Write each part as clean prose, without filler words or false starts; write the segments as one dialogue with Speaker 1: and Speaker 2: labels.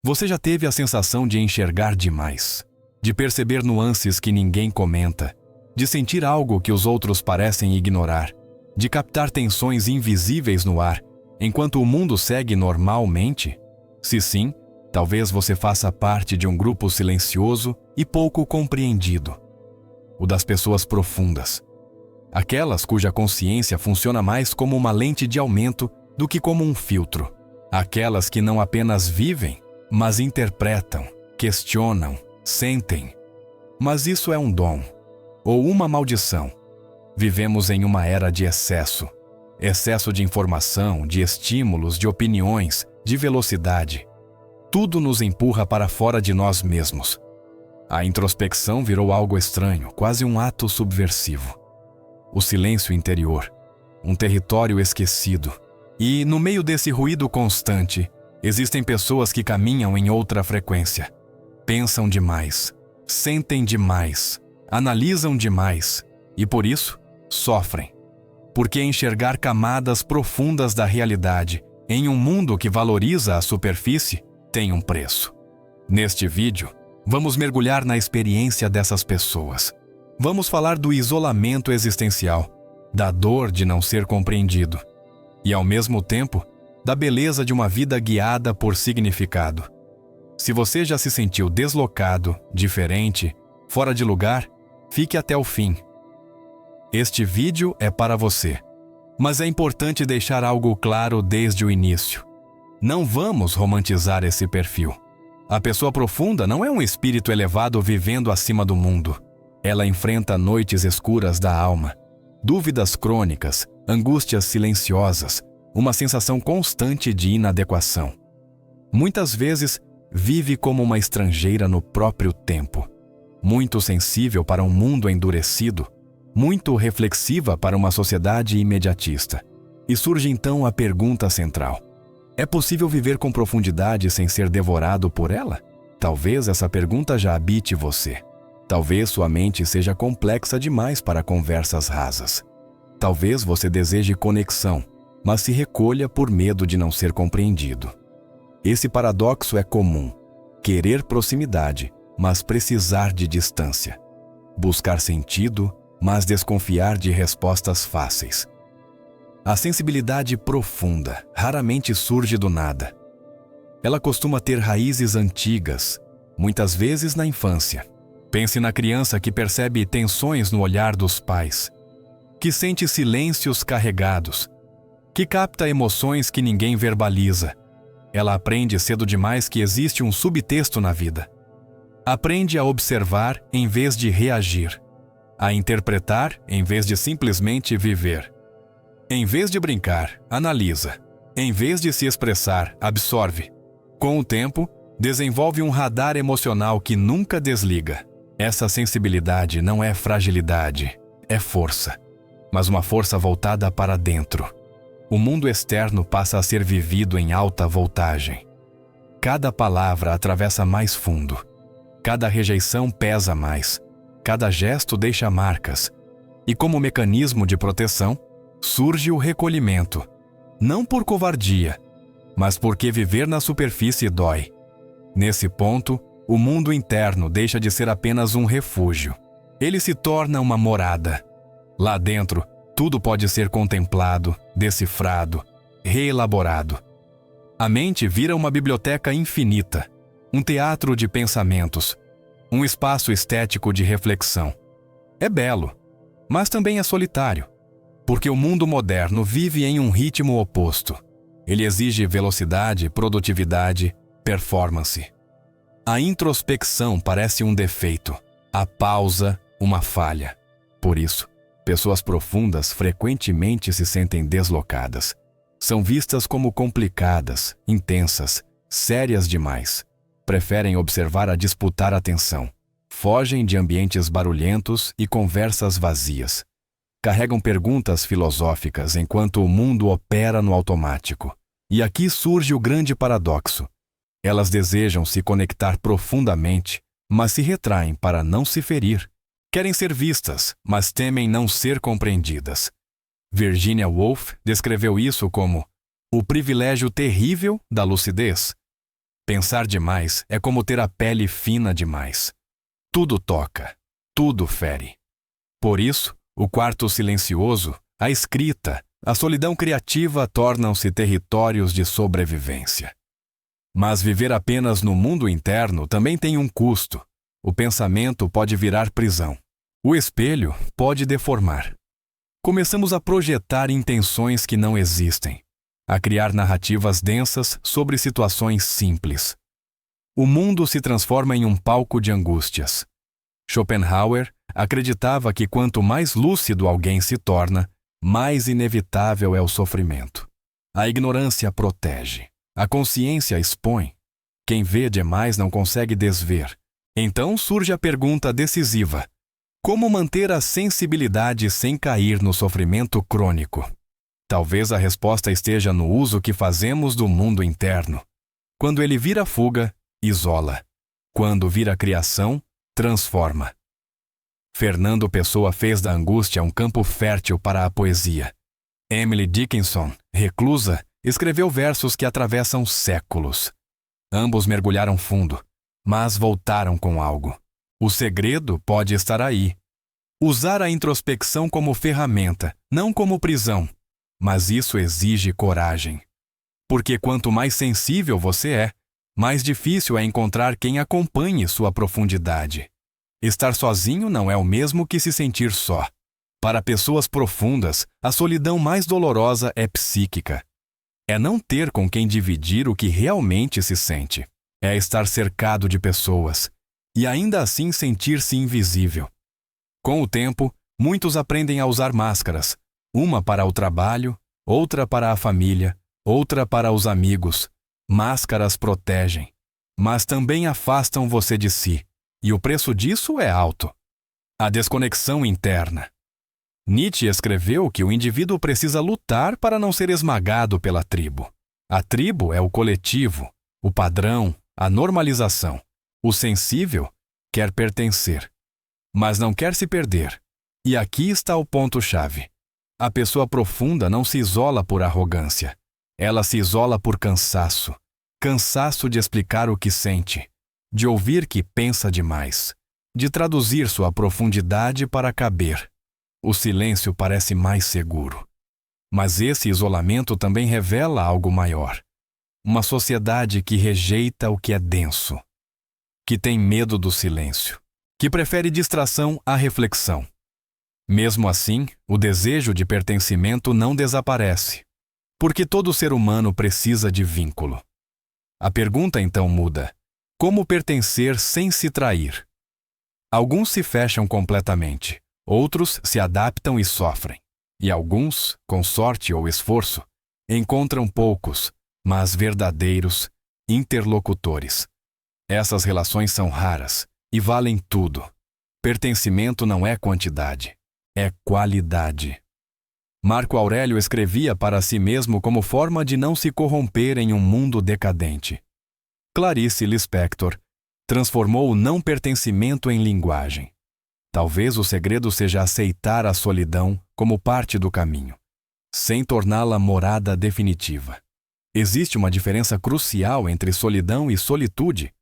Speaker 1: Você já teve a sensação de enxergar demais, de perceber nuances que ninguém comenta, de sentir algo que os outros parecem ignorar, de captar tensões invisíveis no ar, enquanto o mundo segue normalmente? Se sim, talvez você faça parte de um grupo silencioso e pouco compreendido. O das pessoas profundas. Aquelas cuja consciência funciona mais como uma lente de aumento do que como um filtro. Aquelas que não apenas vivem, mas interpretam, questionam, sentem. Mas isso é um dom, ou uma maldição. Vivemos em uma era de excesso. Excesso de informação, de estímulos, de opiniões, de velocidade. Tudo nos empurra para fora de nós mesmos. A introspecção virou algo estranho, quase um ato subversivo. O silêncio interior, um território esquecido. E, no meio desse ruído constante, existem pessoas que caminham em outra frequência. Pensam demais, sentem demais, analisam demais e, por isso, sofrem. Porque enxergar camadas profundas da realidade em um mundo que valoriza a superfície tem um preço. Neste vídeo, vamos mergulhar na experiência dessas pessoas. Vamos falar do isolamento existencial, da dor de não ser compreendido e, ao mesmo tempo, da beleza de uma vida guiada por significado. Se você já se sentiu deslocado, diferente, fora de lugar, fique até o fim. Este vídeo é para você, mas é importante deixar algo claro desde o início. Não vamos romantizar esse perfil. A pessoa profunda não é um espírito elevado vivendo acima do mundo. Ela enfrenta noites escuras da alma, dúvidas crônicas, angústias silenciosas, uma sensação constante de inadequação. Muitas vezes, vive como uma estrangeira no próprio tempo, muito sensível para um mundo endurecido, muito reflexiva para uma sociedade imediatista. E surge então a pergunta central: é possível viver com profundidade sem ser devorado por ela? Talvez essa pergunta já habite você. Talvez sua mente seja complexa demais para conversas rasas. Talvez você deseje conexão, mas se recolha por medo de não ser compreendido. Esse paradoxo é comum: querer proximidade, mas precisar de distância. Buscar sentido, mas desconfiar de respostas fáceis. A sensibilidade profunda raramente surge do nada. Ela costuma ter raízes antigas, muitas vezes na infância. Pense na criança que percebe tensões no olhar dos pais, que sente silêncios carregados, que capta emoções que ninguém verbaliza. Ela aprende cedo demais que existe um subtexto na vida. Aprende a observar em vez de reagir, a interpretar em vez de simplesmente viver. Em vez de brincar, analisa. Em vez de se expressar, absorve. Com o tempo, desenvolve um radar emocional que nunca desliga. Essa sensibilidade não é fragilidade, é força, mas uma força voltada para dentro. O mundo externo passa a ser vivido em alta voltagem. Cada palavra atravessa mais fundo. Cada rejeição pesa mais. Cada gesto deixa marcas. E como mecanismo de proteção, surge o recolhimento. Não por covardia, mas porque viver na superfície dói. Nesse ponto, o mundo interno deixa de ser apenas um refúgio. Ele se torna uma morada. Lá dentro, tudo pode ser contemplado, decifrado, reelaborado. A mente vira uma biblioteca infinita, um teatro de pensamentos, um espaço estético de reflexão. É belo, mas também é solitário, porque o mundo moderno vive em um ritmo oposto. Ele exige velocidade, produtividade, performance. A introspecção parece um defeito, a pausa, uma falha. Por isso, pessoas profundas frequentemente se sentem deslocadas. São vistas como complicadas, intensas, sérias demais. Preferem observar a disputar atenção. Fogem de ambientes barulhentos e conversas vazias. Carregam perguntas filosóficas enquanto o mundo opera no automático. E aqui surge o grande paradoxo. Elas desejam se conectar profundamente, mas se retraem para não se ferir. Querem ser vistas, mas temem não ser compreendidas. Virginia Woolf descreveu isso como o privilégio terrível da lucidez. Pensar demais é como ter a pele fina demais. Tudo toca, tudo fere. Por isso, o quarto silencioso, a escrita, a solidão criativa tornam-se territórios de sobrevivência. Mas viver apenas no mundo interno também tem um custo. O pensamento pode virar prisão. O espelho pode deformar. Começamos a projetar intenções que não existem, a criar narrativas densas sobre situações simples. O mundo se transforma em um palco de angústias. Schopenhauer acreditava que quanto mais lúcido alguém se torna, mais inevitável é o sofrimento. A ignorância protege. A consciência expõe. Quem vê demais não consegue desver. Então surge a pergunta decisiva: como manter a sensibilidade sem cair no sofrimento crônico? Talvez a resposta esteja no uso que fazemos do mundo interno. Quando ele vira fuga, isola. Quando vira criação, transforma. Fernando Pessoa fez da angústia um campo fértil para a poesia. Emily Dickinson, reclusa, escreveu versos que atravessam séculos. Ambos mergulharam fundo, mas voltaram com algo. O segredo pode estar aí. Usar a introspecção como ferramenta, não como prisão. Mas isso exige coragem. Porque quanto mais sensível você é, mais difícil é encontrar quem acompanhe sua profundidade. Estar sozinho não é o mesmo que se sentir só. Para pessoas profundas, a solidão mais dolorosa é psíquica. É não ter com quem dividir o que realmente se sente. É estar cercado de pessoas e ainda assim sentir-se invisível. Com o tempo, muitos aprendem a usar máscaras, uma para o trabalho, outra para a família, outra para os amigos. Máscaras protegem, mas também afastam você de si, e o preço disso é alto. A desconexão interna. Nietzsche escreveu que o indivíduo precisa lutar para não ser esmagado pela tribo. A tribo é o coletivo, o padrão, a normalização. O sensível quer pertencer, mas não quer se perder. E aqui está o ponto-chave. A pessoa profunda não se isola por arrogância. Ela se isola por cansaço. Cansaço de explicar o que sente, de ouvir que pensa demais, de traduzir sua profundidade para caber. O silêncio parece mais seguro. Mas esse isolamento também revela algo maior. Uma sociedade que rejeita o que é denso, que tem medo do silêncio, que prefere distração à reflexão. Mesmo assim, o desejo de pertencimento não desaparece, porque todo ser humano precisa de vínculo. A pergunta então muda: como pertencer sem se trair? Alguns se fecham completamente, outros se adaptam e sofrem. E alguns, com sorte ou esforço, encontram poucos, mas verdadeiros, interlocutores. Essas relações são raras e valem tudo. Pertencimento não é quantidade, é qualidade. Marco Aurélio escrevia para si mesmo como forma de não se corromper em um mundo decadente. Clarice Lispector transformou o não pertencimento em linguagem. Talvez o segredo seja aceitar a solidão como parte do caminho, sem torná-la morada definitiva. Existe uma diferença crucial entre solidão e solitude.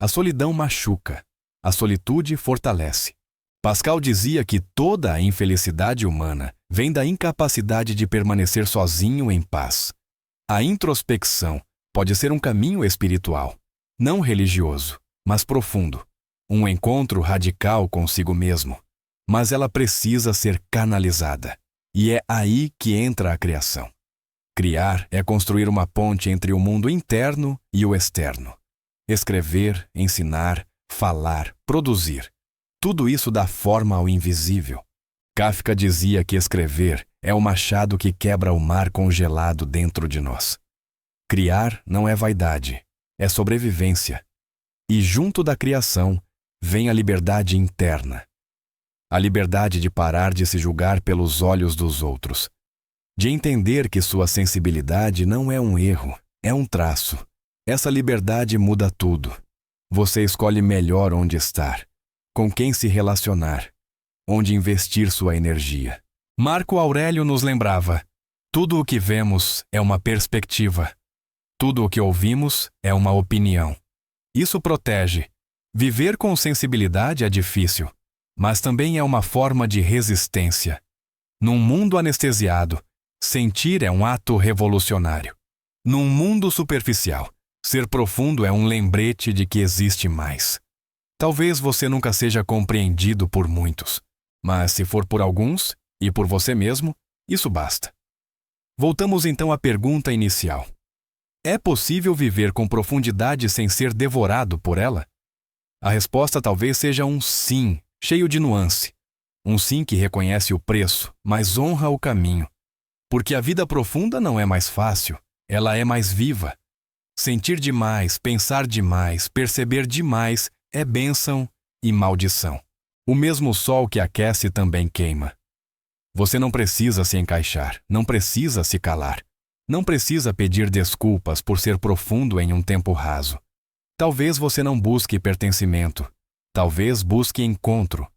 Speaker 1: A solidão machuca, a solitude fortalece. Pascal dizia que toda a infelicidade humana vem da incapacidade de permanecer sozinho em paz. A introspecção pode ser um caminho espiritual, não religioso, mas profundo. Um encontro radical consigo mesmo, mas ela precisa ser canalizada. E é aí que entra a criação. Criar é construir uma ponte entre o mundo interno e o externo. Escrever, ensinar, falar, produzir. Tudo isso dá forma ao invisível. Kafka dizia que escrever é o machado que quebra o mar congelado dentro de nós. Criar não é vaidade, é sobrevivência. E junto da criação vem a liberdade interna. A liberdade de parar de se julgar pelos olhos dos outros. De entender que sua sensibilidade não é um erro, é um traço. Essa liberdade muda tudo. Você escolhe melhor onde estar, com quem se relacionar, onde investir sua energia. Marco Aurélio nos lembrava: tudo o que vemos é uma perspectiva. Tudo o que ouvimos é uma opinião. Isso protege. Viver com sensibilidade é difícil, mas também é uma forma de resistência. Num mundo anestesiado, sentir é um ato revolucionário. Num mundo superficial, ser profundo é um lembrete de que existe mais. Talvez você nunca seja compreendido por muitos, mas se for por alguns, e por você mesmo, isso basta. Voltamos então à pergunta inicial. É possível viver com profundidade sem ser devorado por ela? A resposta talvez seja um sim, cheio de nuance. Um sim que reconhece o preço, mas honra o caminho. Porque a vida profunda não é mais fácil, ela é mais viva. Sentir demais, pensar demais, perceber demais é bênção e maldição. O mesmo sol que aquece também queima. Você não precisa se encaixar, não precisa se calar. Não precisa pedir desculpas por ser profundo em um tempo raso. Talvez você não busque pertencimento. Talvez busque encontro.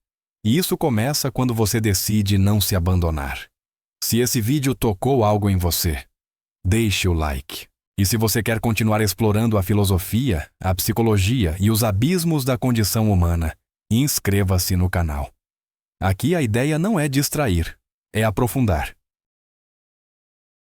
Speaker 1: E isso começa quando você decide não se abandonar. Se esse vídeo tocou algo em você, deixe o like. E se você quer continuar explorando a filosofia, a psicologia e os abismos da condição humana, inscreva-se no canal. Aqui a ideia não é distrair, é aprofundar.